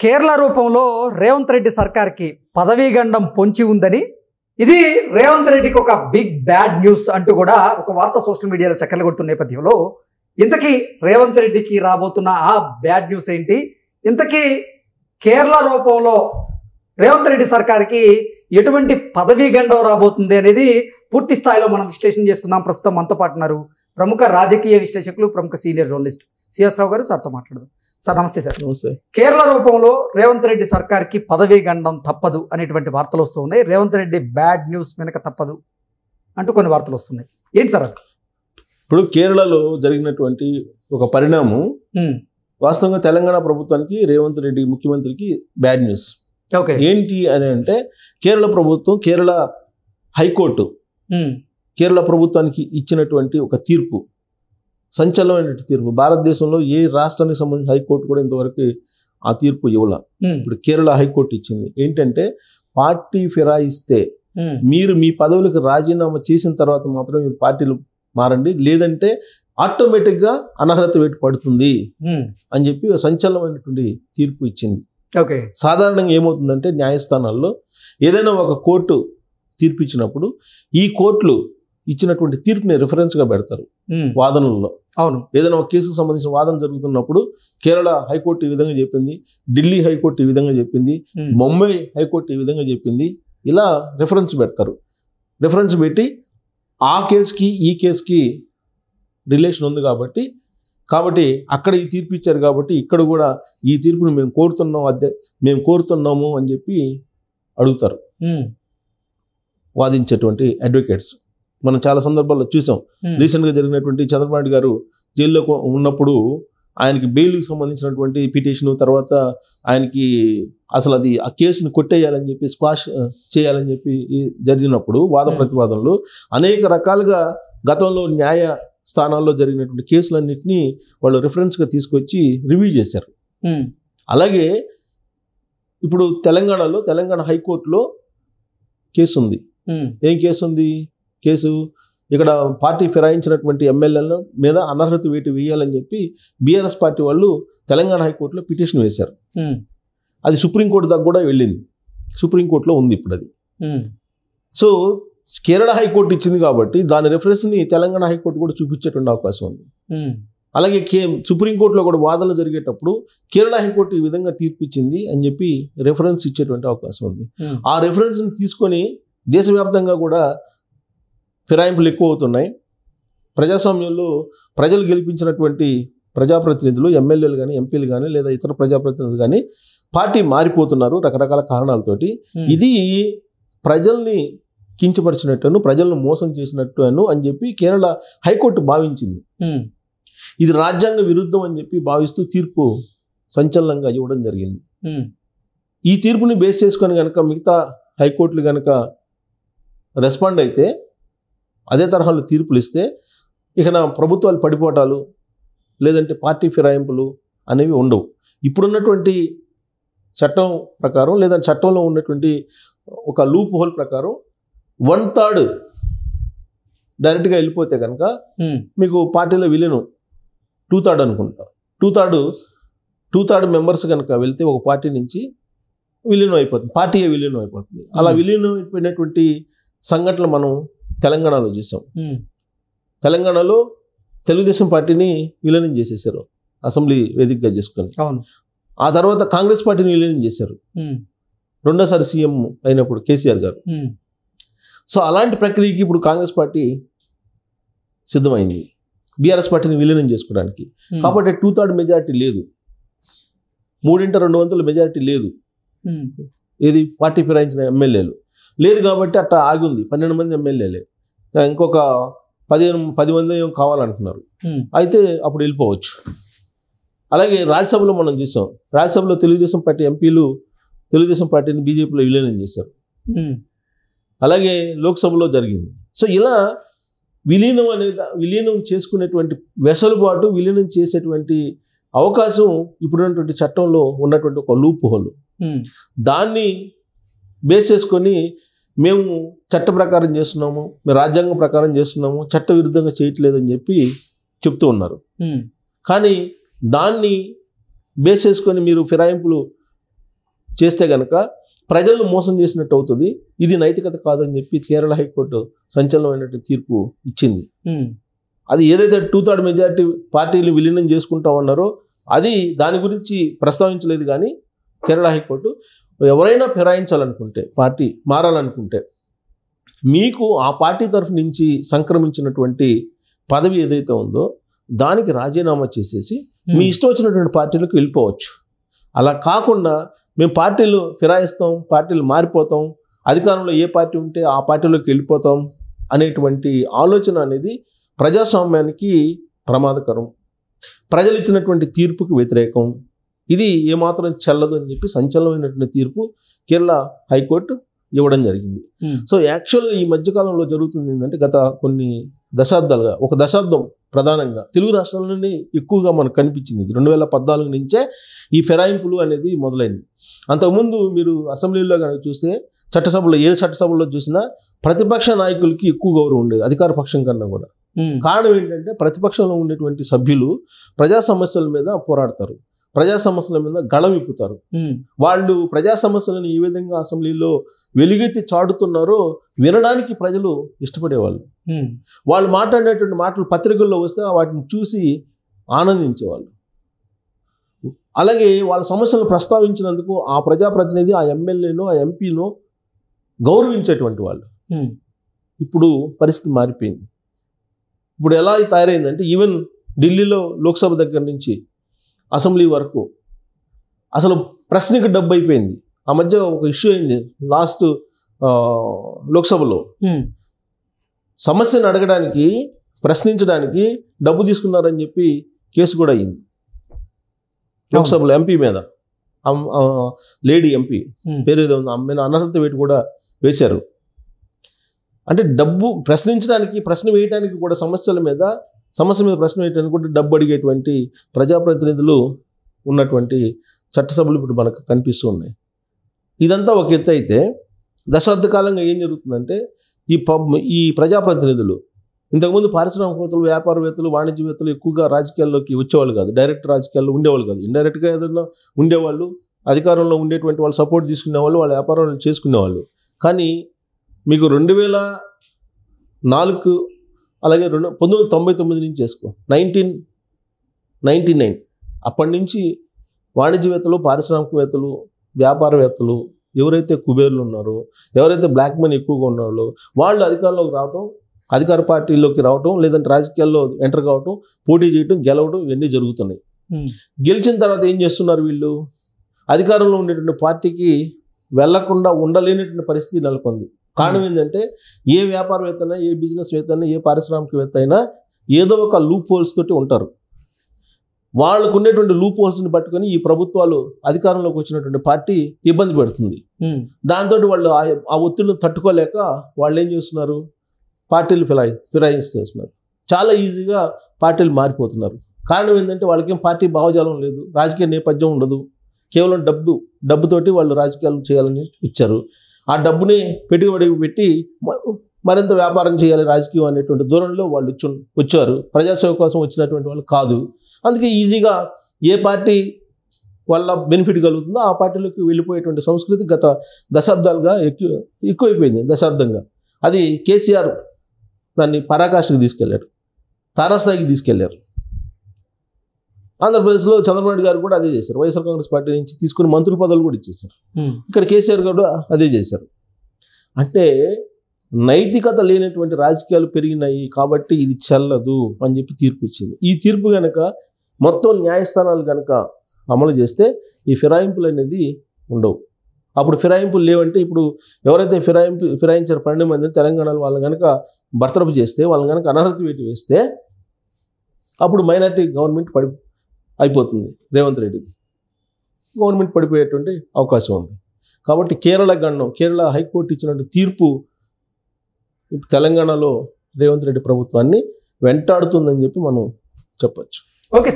కేరళ రూపంలో రేవంత్ రెడ్డి సర్కార్కి పదవీగండం పొంచి ఉందని, ఇది రేవంత్ రెడ్డికి ఒక బిగ్ బ్యాడ్ న్యూస్ అంటూ కూడా ఒక వార్త సోషల్ మీడియాలో చక్కర్లు కొడుతున్న నేపథ్యంలో ఇంతకీ రేవంత్ రెడ్డికి రాబోతున్న ఆ బ్యాడ్ న్యూస్ ఏంటి, ఇంతకీ కేరళ రూపంలో రేవంత్ రెడ్డి సర్కార్కి ఎటువంటి పదవీగండం రాబోతుంది అనేది పూర్తి స్థాయిలో మనం విశ్లేషణ చేసుకుందాం. ప్రస్తుతం మనతో పాటు ఉన్నారు ప్రముఖ రాజకీయ విశ్లేషకులు, ప్రముఖ సీనియర్ జర్నలిస్ట్ సిఎస్ రావు గారు. సార్తో మాట్లాడదాం. సార్ నమస్తే. సార్ నమస్తే. కేరళ రూపంలో రేవంత్ రెడ్డి సర్కార్కి పదవీగండం తప్పదు అనేటువంటి వార్తలు వస్తున్నాయి. రేవంత్ రెడ్డి బ్యాడ్ న్యూస్ వెనక తప్పదు అంటూ కొన్ని వార్తలు వస్తున్నాయి. ఏంటి సార్? ఇప్పుడు కేరళలో జరిగినటువంటి ఒక పరిణామం వాస్తవంగా తెలంగాణ ప్రభుత్వానికి, రేవంత్ రెడ్డి ముఖ్యమంత్రికి బ్యాడ్ న్యూస్. ఓకే, ఏంటి అని అంటే, కేరళ ప్రభుత్వం, కేరళ హైకోర్టు కేరళ ప్రభుత్వానికి ఇచ్చినటువంటి ఒక తీర్పు, సంచలనమైన తీర్పు. భారతదేశంలో ఏ రాష్ట్రానికి సంబంధించిన హైకోర్టు కూడా ఇంతవరకు ఆ తీర్పు ఇవ్వాల. ఇప్పుడు కేరళ హైకోర్టు ఇచ్చింది. ఏంటంటే, పార్టీ ఫిరాయిస్తే మీరు మీ పదవులకు రాజీనామా చేసిన తర్వాత మాత్రం మీరు పార్టీలు మారండి, లేదంటే ఆటోమేటిక్గా అనర్హత వేటు పడుతుంది అని చెప్పి సంచలనమైనటువంటి తీర్పు ఇచ్చింది. ఓకే, సాధారణంగా ఏమవుతుందంటే, న్యాయస్థానాల్లో ఏదైనా ఒక కోర్టు తీర్పు ఇచ్చినప్పుడు ఈ కోర్టులు ఇచ్చినటువంటి తీర్పుని రిఫరెన్స్గా పెడతారు వాదనల్లో. అవును, ఏదైనా ఒక కేసుకు సంబంధించిన వాదన జరుగుతున్నప్పుడు కేరళ హైకోర్టు ఈ విధంగా చెప్పింది, ఢిల్లీ హైకోర్టు ఈ విధంగా చెప్పింది, ముంబై హైకోర్టు ఈ విధంగా చెప్పింది, ఇలా రిఫరెన్స్ పెడతారు. రిఫరెన్స్ పెట్టి ఆ కేసుకి ఈ కేసుకి రిలేషన్ ఉంది కాబట్టి అక్కడ ఈ తీర్పు ఇచ్చారు కాబట్టి ఇక్కడ కూడా ఈ తీర్పును మేము కోరుతున్నాము అని చెప్పి అడుగుతారు వాదించేటువంటి అడ్వకేట్స్. మనం చాలా సందర్భాల్లో చూసాం. రీసెంట్గా జరిగినటువంటి చంద్రబాబు నాయుడు గారు జైల్లో ఉన్నప్పుడు ఆయనకి బెయిల్కి సంబంధించినటువంటి పిటిషన్, తర్వాత ఆయనకి అసలు అది ఆ కేసుని కొట్టేయాలని చెప్పి, స్క్వాష్ చేయాలని చెప్పి జరిగినప్పుడు వాద ప్రతివాదనలు అనేక రకాలుగా గతంలో న్యాయ స్థానాల్లో జరిగినటువంటి కేసులన్నింటినీ వాళ్ళు రిఫరెన్స్గా తీసుకొచ్చి రివ్యూ చేశారు. అలాగే ఇప్పుడు తెలంగాణ హైకోర్టులో కేసు ఉంది. ఏం కేసు ఉంది? కేసు ఇక్కడ పార్టీ ఫిరాయించినటువంటి ఎమ్మెల్యేల మీద అనర్హత వేటు వేయాలని చెప్పి బీఆర్ఎస్ పార్టీ వాళ్ళు తెలంగాణ హైకోర్టులో పిటిషన్ వేశారు. అది సుప్రీంకోర్టు దాకా కూడా వెళ్ళింది. సుప్రీంకోర్టులో ఉంది ఇప్పుడు అది. సో కేరళ హైకోర్టు ఇచ్చింది కాబట్టి దాని రెఫరెన్స్ని తెలంగాణ హైకోర్టు కూడా చూపించేటువంటి అవకాశం ఉంది. అలాగే సుప్రీంకోర్టులో కూడా వాదనలు జరిగేటప్పుడు కేరళ హైకోర్టు ఈ విధంగా తీర్పు ఇచ్చింది అని చెప్పి రెఫరెన్స్ ఇచ్చేటువంటి అవకాశం ఉంది. ఆ రెఫరెన్స్ని తీసుకొని దేశవ్యాప్తంగా కూడా ఫిరాయింపులు ఎక్కువ అవుతున్నాయి. ప్రజాస్వామ్యంలో ప్రజలు గెలిపించినటువంటి ప్రజాప్రతినిధులు, ఎమ్మెల్యేలు కానీ, ఎంపీలు కానీ, లేదా ఇతర ప్రజాప్రతినిధులు కానీ పార్టీ మారిపోతున్నారు రకరకాల కారణాలతోటి. ఇది ప్రజల్ని కించపరిచినట్టును, ప్రజలను మోసం చేసినట్టు అని చెప్పి కేరళ హైకోర్టు భావించింది. ఇది రాజ్యాంగ విరుద్ధం అని చెప్పి భావిస్తూ తీర్పు సంచలనంగా ఇవ్వడం జరిగింది. ఈ తీర్పుని బేస్ చేసుకొని కనుక మిగతా హైకోర్టులు కనుక రెస్పాండ్ అయితే, అదే తరహాలో తీర్పులు ఇస్తే, ఇక నా ప్రభుత్వాలు పడిపోవటాలు లేదంటే పార్టీ ఫిరాయింపులు అనేవి ఉండవు. ఇప్పుడున్నటువంటి చట్టం ప్రకారం లేదా చట్టంలో ఉన్నటువంటి ఒక లూప్ హోల్ ప్రకారం 1/3 డైరెక్ట్గా వెళ్ళిపోతే కనుక మీకు పార్టీలో విలీనం 2/3 అనుకుంటా. 2/3 మెంబర్స్ కనుక వెళ్తే ఒక పార్టీ నుంచి విలీనం అయిపోతుంది, పార్టీయే విలీనం అయిపోతుంది. అలా విలీనం అయిపోయినటువంటి సంఘటనలు మనం తెలంగాణలో చూసాం. తెలంగాణలో తెలుగుదేశం పార్టీని విలీనం చేసేసారు అసెంబ్లీ వేదికగా చేసుకొని. ఆ తర్వాత కాంగ్రెస్ పార్టీని విలీనం చేశారు రెండోసారి సీఎం అయినప్పుడు కేసీఆర్ గారు. సో అలాంటి ప్రక్రియకి ఇప్పుడు కాంగ్రెస్ పార్టీ సిద్ధమైంది బీఆర్ఎస్ పార్టీని విలీనం చేసుకోవడానికి. కాబట్టి 2/3 మెజారిటీ లేదు, 3/200 మెజారిటీ లేదు. ఏది పార్టీ ఫిరాయించిన ఎమ్మెల్యేలు లేదు కాబట్టి అట్లా ఆగి ఉంది. 12 మంది ఎమ్మెల్యేలే, ఇంకొక 10 మంది కావాలంటున్నారు. అయితే అప్పుడు వెళ్ళిపోవచ్చు. అలాగే రాజ్యసభలో మనం చూసాం. రాజ్యసభలో తెలుగుదేశం పార్టీ ఎంపీలు తెలుగుదేశం పార్టీని బీజేపీలో విలీనం చేశారు. అలాగే లోక్సభలో జరిగింది. సో ఇలా విలీనం చేసుకునేటువంటి వెసులుబాటు, విలీనం చేసేటువంటి అవకాశం ఇప్పుడున్నటువంటి చట్టంలో ఉన్నటువంటి ఒక లూప్ హోల్. దాన్ని బేస్ చేసుకొని మేము చట్ట ప్రకారం చేస్తున్నాము, మేము రాజ్యాంగం ప్రకారం చేస్తున్నాము, చట్ట విరుద్ధంగా చేయట్లేదని చెప్పి చెప్తూ ఉన్నారు. కానీ దాన్ని బేస్ చేసుకొని మీరు ఫిరాయింపులు చేస్తే గనక ప్రజలను మోసం చేసినట్టు అవుతుంది. ఇది నైతికత కాదని చెప్పి కేరళ హైకోర్టు సంచలనమైనటువంటి తీర్పు ఇచ్చింది. అది ఏదైతే 2/3 మెజారిటీ పార్టీలు విలీనం చేసుకుంటా ఉన్నారో అది దాని గురించి ప్రస్తావించలేదు. కానీ కేరళ హైకోర్టు ఎవరైనా ఫిరాయించాలనుకుంటే, పార్టీ మారాలనుకుంటే, మీకు ఆ పార్టీ తరఫు నుంచి సంక్రమించినటువంటి పదవి ఏదైతే ఉందో దానికి రాజీనామా చేసేసి మీ ఇష్టం వచ్చినటువంటి పార్టీలకు వెళ్ళిపోవచ్చు. అలా కాకుండా మేము పార్టీలు ఫిరాయిస్తాం, పార్టీలు మారిపోతాం, అధికారంలో ఏ పార్టీ ఉంటే ఆ పార్టీలోకి వెళ్ళిపోతాం అనేటువంటి ఆలోచన అనేది ప్రజాస్వామ్యానికి ప్రమాదకరం, ప్రజలు ఇచ్చినటువంటి తీర్పుకి వ్యతిరేకం. ఇది ఏమాత్రం చెల్లదు అని చెప్పి సంచలనమైనటువంటి తీర్పు కేరళ హైకోర్టు ఇవ్వడం జరిగింది. సో యాక్చువల్గా ఈ మధ్యకాలంలో జరుగుతుంది ఏంటంటే గత కొన్ని దశాబ్దాలుగా, ఒక దశాబ్దం ప్రధానంగా తెలుగు రాష్ట్రాల్లోనే ఎక్కువగా మనకు కనిపించింది. 2014 నుంచే ఈ ఫిరాయింపులు అనేది మొదలైంది. అంతకుముందు మీరు అసెంబ్లీలో కనుక చూస్తే చట్టసభలో, ఏ చట్టసభలో చూసినా ప్రతిపక్ష నాయకులకి ఎక్కువ గౌరవం ఉండేది అధికార పక్షం కన్నా కూడా. కారణం ఏంటంటే ప్రతిపక్షంలో ఉండేటువంటి సభ్యులు ప్రజా సమస్యల మీద పోరాడతారు, ప్రజా సమస్యల మీద గళం విప్పుతారు. వాళ్ళు ప్రజా సమస్యలను ఏ విధంగా అసెంబ్లీలో వెలుగెత్తి చాటుతున్నారో వినడానికి ప్రజలు ఇష్టపడేవాళ్ళు. వాళ్ళు మాట్లాడినటువంటి మాటలు పత్రికల్లో వస్తే వాటిని చూసి ఆనందించేవాళ్ళు. అలాగే వాళ్ళ సమస్యలను ప్రస్తావించినందుకు ఆ ప్రజాప్రతినిధి, ఆ ఎమ్మెల్యేనో ఆ ఎంపీనో గౌరవించేటువంటి వాళ్ళు. ఇప్పుడు పరిస్థితి మారిపోయింది. ఇప్పుడు ఎలా తయారైందంటే ఈవెన్ ఢిల్లీలో లోక్సభ దగ్గర నుంచి అసెంబ్లీ వరకు అసలు ప్రశ్నకి డబ్బు అయిపోయింది. ఆ మధ్య ఒక ఇష్యూ అయింది లాస్ట్ లోక్సభలో. సమస్యను అడగడానికి, ప్రశ్నించడానికి డబ్బు తీసుకున్నారని చెప్పి కేసు కూడా అయింది లోక్సభలో ఎంపీ మీద. లేడీ ఎంపీ పేరు ఏదో ఉంది, ఆమె అనర్హత వేటు కూడా వేశారు. అంటే డబ్బు ప్రశ్నించడానికి, ప్రశ్న వేయడానికి కూడా, సమస్య మీద ప్రశ్న వేయడానికి కూడా డబ్బు అడిగేటువంటి ప్రజాప్రతినిధులు ఉన్నటువంటి చట్టసభలు ఇప్పుడు మనకు కనిపిస్తూ ఉన్నాయి. ఇదంతా ఒక ఎత్తు అయితే, దశాబ్ద కాలంగా ఏం జరుగుతుందంటే ఈ ప్రజాప్రతినిధులు ఇంతకుముందు పారిశ్రామికవేత్తలు, వ్యాపారవేత్తలు, వాణిజ్యవేత్తలు ఎక్కువగా రాజకీయాల్లోకి వచ్చేవాళ్ళు కాదు, డైరెక్ట్ రాజకీయాల్లో ఉండేవాళ్ళు కాదు. ఇండైరెక్ట్గా ఏదైనా ఉండేవాళ్ళు, అధికారంలో ఉండేటువంటి వాళ్ళు సపోర్ట్ తీసుకునేవాళ్ళు, వాళ్ళ వ్యాపారాలు చేసుకునేవాళ్ళు. కానీ మీకు 2004 అలాగే 1999 నుంచి చేసుకో, 1999 అప్పటి నుంచి వాణిజ్యవేత్తలు, పారిశ్రామికవేత్తలు, వ్యాపారవేత్తలు, ఎవరైతే కుబేర్లు ఉన్నారో, ఎవరైతే బ్లాక్ మనీ ఎక్కువగా ఉన్నారో వాళ్ళు అధికారంలోకి రావటం, అధికార పార్టీలోకి రావటం, లేదంటే రాజకీయాల్లో ఎంటర్ కావటం, పోటీ చేయటం, గెలవడం, ఇవన్నీ జరుగుతున్నాయి. గెలిచిన తర్వాత ఏం చేస్తున్నారు వీళ్ళు? అధికారంలో ఉండేటువంటి పార్టీకి వెళ్లకుండా ఉండలేనటువంటి పరిస్థితి నెలకొంది. కారణం ఏంటంటే ఏ వ్యాపారవేత్త అయినా, ఏ బిజినెస్ వేత్త అయినా, ఏ పారిశ్రామికవేత్త అయినా ఏదో ఒక లూప్ హోల్స్ తోటి ఉంటారు. వాళ్ళకు ఉండేటువంటి లూప్ హోల్స్ని పట్టుకొని ఈ ప్రభుత్వాలు, అధికారంలోకి వచ్చినటువంటి పార్టీ ఇబ్బంది పెడుతుంది. దాంతో వాళ్ళు ఆ ఒత్తిడిని తట్టుకోలేక వాళ్ళు ఏం చేస్తున్నారు? పార్టీలు ఫిరాయిస్తున్నారు. చాలా ఈజీగా పార్టీలు మారిపోతున్నారు. కారణం ఏంటంటే వాళ్ళకేం పార్టీ భావజాలం లేదు, రాజకీయ నేపథ్యం ఉండదు, కేవలం డబ్బుతోటి వాళ్ళు రాజకీయాలు చేయాలని ఇచ్చారు. ఆ డబ్బుని పెట్టుబడి పెట్టి మరింత వ్యాపారం చేయాలి రాజకీయం అనేటువంటి దూరంలో వాళ్ళు వచ్చారు. ప్రజాసేవ కోసం వచ్చినటువంటి వాళ్ళు కాదు. అందుకే ఈజీగా ఏ పార్టీ వల్ల బెనిఫిట్ కలుగుతుందో ఆ పార్టీలోకి వెళ్ళిపోయేటువంటి సంస్కృతి గత దశాబ్దాలుగా ఎక్కువైపోయింది. దశాబ్దంగా అది కేసీఆర్ దాన్ని పరాకాష్ఠకు తీసుకెళ్లారు, తారాస్థాయికి తీసుకెళ్లారు. ఆంధ్రప్రదేశ్లో చంద్రబాబు నాయుడు గారు కూడా అదే చేశారు. వైఎస్ఆర్ కాంగ్రెస్ పార్టీ నుంచి తీసుకుని మంత్రుల పదవులు కూడా ఇచ్చేశారు. ఇక్కడ కేసీఆర్ కూడా అదే చేశారు. అంటే నైతికత లేనటువంటి రాజకీయాలు పెరిగినాయి కాబట్టి ఇది చెల్లదు అని చెప్పి తీర్పు ఇచ్చింది. ఈ తీర్పు కనుక మొత్తం న్యాయస్థానాలు కనుక అమలు చేస్తే ఈ ఫిరాయింపులు అనేది ఉండవు. అప్పుడు ఫిరాయింపులు లేవంటే ఇప్పుడు ఎవరైతే ఫిరాయించారు 12 మంది తెలంగాణలో వాళ్ళని కనుక బర్తరఫ్ చేస్తే, వాళ్ళని కనుక అనర్హత వేటు వేస్తే అప్పుడు మైనారిటీ గవర్నమెంట్ అయిపోతుంది. రేవంత్ రెడ్డిది గవర్నమెంట్ పడిపోయేటువంటి అవకాశం ఉంది. కాబట్టి కేరళ హైకోర్టు ఇచ్చినటువంటి తీర్పు తెలంగాణలో రేవంత్ రెడ్డి ప్రభుత్వాన్ని వెంటాడుతుందని చెప్పి మనం చెప్పచ్చు. ఓకే.